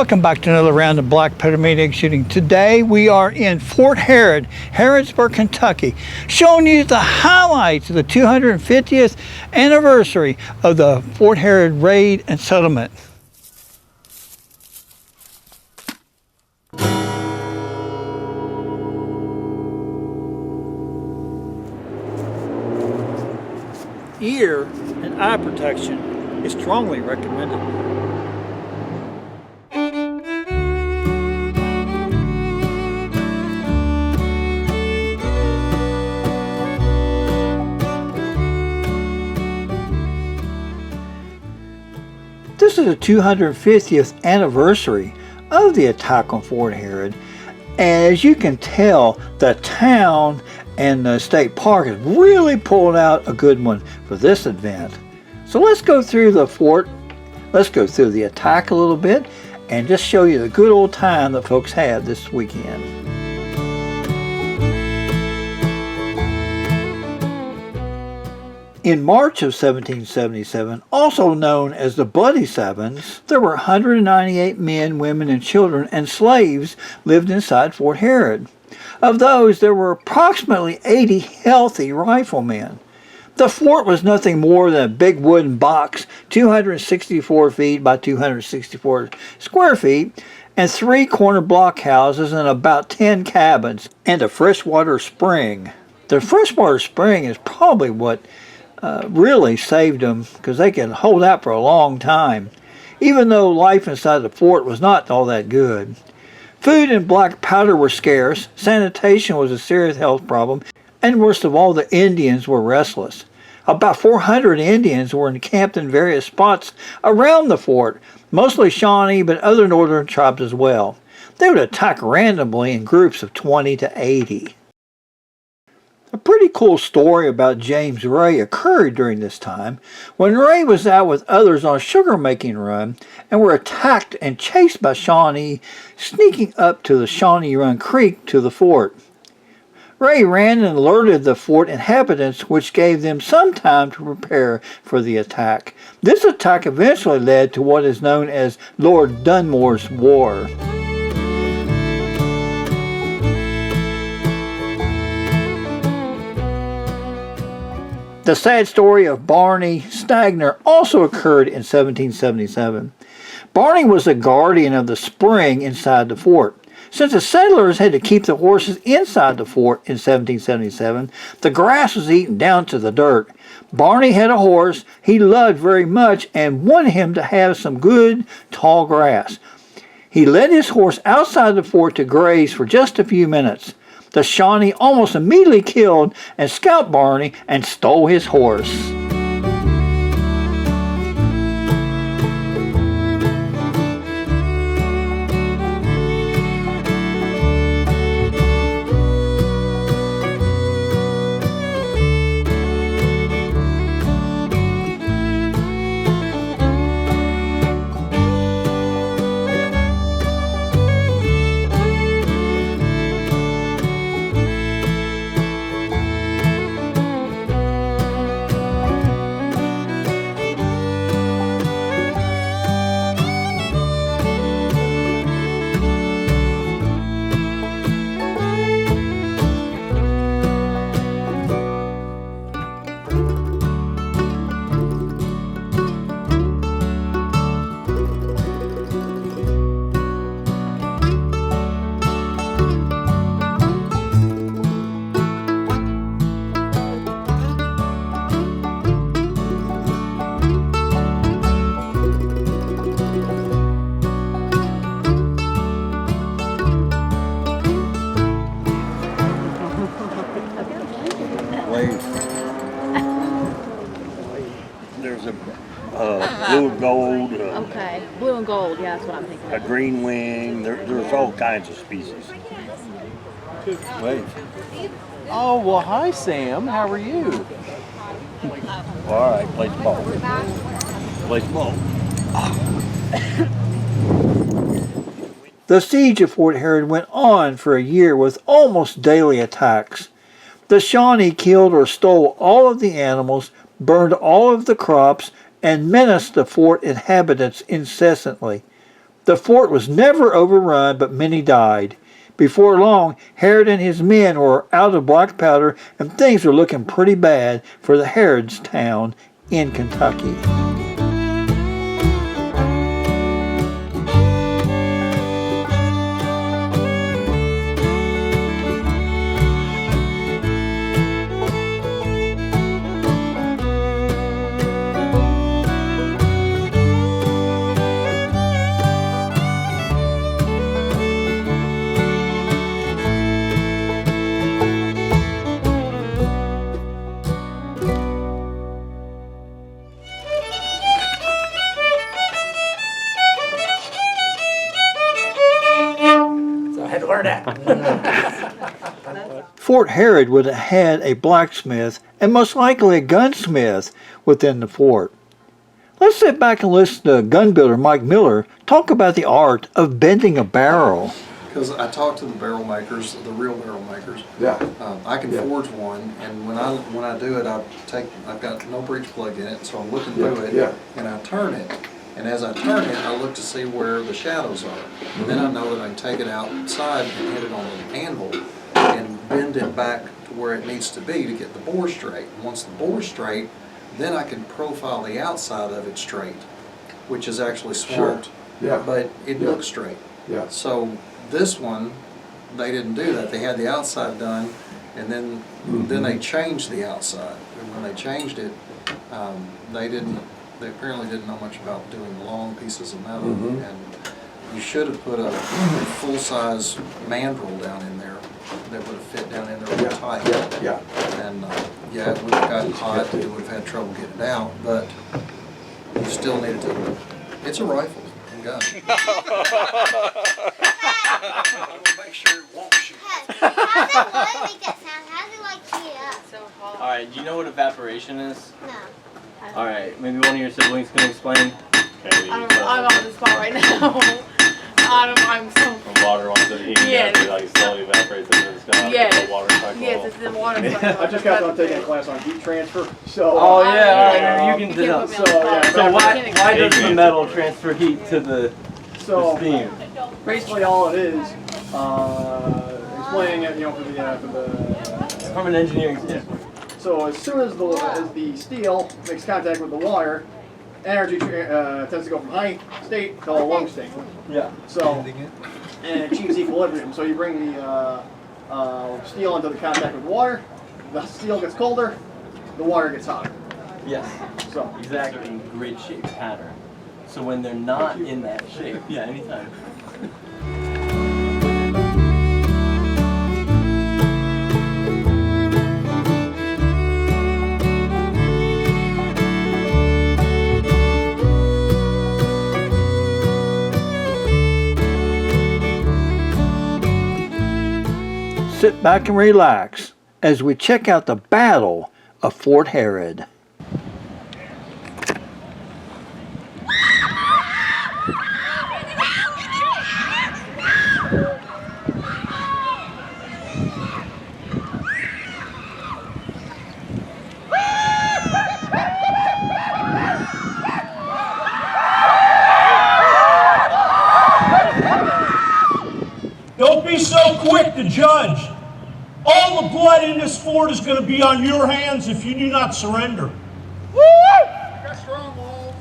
Welcome back to another round of Black Powder Maniac shooting. Today we are in Fort Harrod, Harrodsburg, Kentucky, showing you the highlights of the 250th anniversary of the Fort Harrod raid and settlement. Ear and eye protection is strongly recommended. This is the 250th anniversary of the attack on Fort Harrod. As you can tell, the town and the state park has really pulled out a good one for this event. So let's go through the fort, let's go through the attack a little bit, and just show you the good old time that folks had this weekend. In March of 1777, also known as the Bloody Sevens, there were 198 men, women, and children and slaves lived inside Fort Harrod. Of those, there were approximately 80 healthy riflemen. The fort was nothing more than a big wooden box, 264 feet by 264 square feet, and 3 corner blockhouses and about 10 cabins, and a freshwater spring. The freshwater spring is probably what really saved them, because they could hold out for a long time, even though life inside the fort was not all that good. Food and black powder were scarce, sanitation was a serious health problem, and worst of all, the Indians were restless. About 400 Indians were encamped in various spots around the fort, mostly Shawnee, but other northern tribes as well. They would attack randomly in groups of 20 to 80. A pretty cool story about James Ray occurred during this time when Ray was out with others on a sugar making run and were attacked and chased by Shawnee, sneaking up to the Shawnee Run Creek to the fort. Ray ran and alerted the fort inhabitants, which gave them some time to prepare for the attack. This attack eventually led to what is known as Lord Dunmore's War. The sad story of Barney Stagner also occurred in 1777. Barney was the guardian of the spring inside the fort. Since the settlers had to keep the horses inside the fort in 1777, the grass was eaten down to the dirt. Barney had a horse he loved very much and wanted him to have some good, tall grass. He led his horse outside the fort to graze for just a few minutes. The Shawnee almost immediately killed and scalped Barney and stole his horse. There's a blue and gold. Okay, blue and gold, yeah, that's what I'm thinking. A green wing. There's all kinds of species. Wait. Oh, well, hi, Sam. How are you? All right, play some ball. Play some ball. The siege of Fort Harrod went on for a year with almost daily attacks. The Shawnee killed or stole all of the animals, burned all of the crops, and menaced the fort inhabitants incessantly. The fort was never overrun, but many died. Before long, Harrod and his men were out of black powder, and things were looking pretty bad for the Harrods town in Kentucky. Fort Harrod would have had a blacksmith and most likely a gunsmith within the fort. Let's sit back and listen to gun builder Mike Miller talk about the art of bending a barrel. Because I talked to the barrel makers, the real barrel makers. Yeah. I can forge one, and when I do it, I've got no breech plug in it, so I'm looking through it, and I turn it. And as I turn it, I look to see where the shadows are. And then I know that I can take it outside and hit it on an anvil and bend it back to where it needs to be to get the bore straight. And once the bore's straight, then I can profile the outside of it straight, which is actually swamped, but it looks straight. Yeah. So this one, they didn't do that. They had the outside done, and then they changed the outside. And when they changed it, they apparently didn't know much about doing long pieces of metal. And you should have put a full-size mandrel down in there that would have fit down in there real tight. And it would have gotten hot. You would have had trouble getting it out, but you still needed to. It's a rifle and gun. Make sure it won't shoot. How does it make that sound? How does it like heat up? So hot. Alright, do you know what evaporation is? No. Alright, maybe one of your siblings can explain? I'm on the spot right now. I'm so. When water wants to heat, it like slowly evaporates into the sky. Yes. The water cycle. Yes, it's the water cycle. I just got done taking a class on heat transfer, so. Oh yeah, you can do that. So why does the metal transfer heat to the steam? Basically, all it is, explaining it, for the. From an engineering standpoint. So as soon as the steel makes contact with the water, energy tends to go from high state to low state. Yeah. So, and it achieves equilibrium. So you bring the steel into the contact with water, the steel gets colder, the water gets hotter. Yes. So exactly, grid shape pattern. So when they're not in that shape, anytime. Sit back and relax as we check out the Battle of Fort Harrod. Don't be so quick to judge. All the blood in this fort is going to be on your hands if you do not surrender. Got strong walls.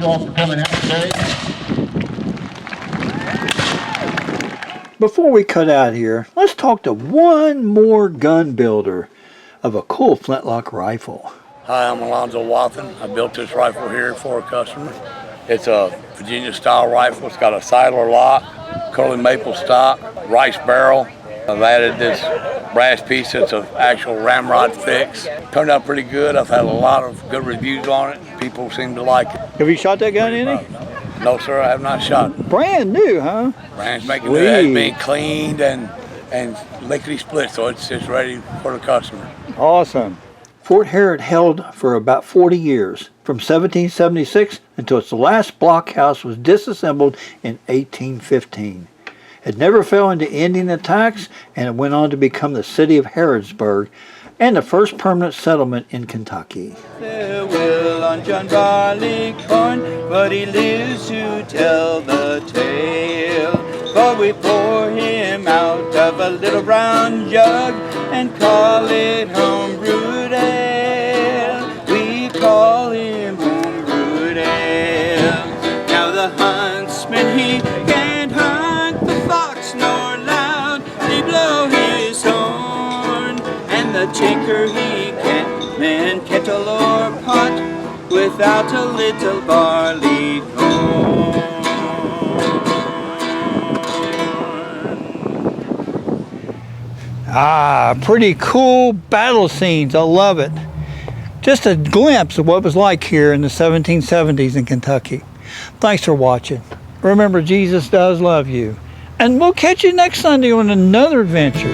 you all for coming out today. Before we cut out here, let's talk to one more gun builder of a cool flintlock rifle. Hi, I'm Alonzo Wathen. I built this rifle here for a customer. It's a Virginia style rifle. It's got a Seidler lock, curly maple stock, rice barrel. I've added this brass piece that's an actual ramrod fix. Turned out pretty good. I've had a lot of good reviews on it. People seem to like it. Have you shot that gun any? No, sir, I have not shot it. Brand new, huh? Brand spanking new. It has been cleaned and lickety split, so it's ready for the customer. Awesome. Fort Harrod held for about 40 years, from 1776 until its last blockhouse was disassembled in 1815. It never fell into Indian attacks, and it went on to become the city of Harrodsburg and the first permanent settlement in Kentucky. Farewell on John Barleycorn, but he lives to tell the tale. For we pour him out of a little brown jug and call it home-brewed ale. We call him home-brewed ale. Now the huntsman, he can't hunt the fox nor loud, they blow his horn. And the tinker, he can't mend kettle or pot without a little barley corn. Ah, pretty cool battle scenes. I love it. Just a glimpse of what it was like here in the 1770s in Kentucky. Thanks for watching. Remember, Jesus does love you. And we'll catch you next Sunday on another adventure.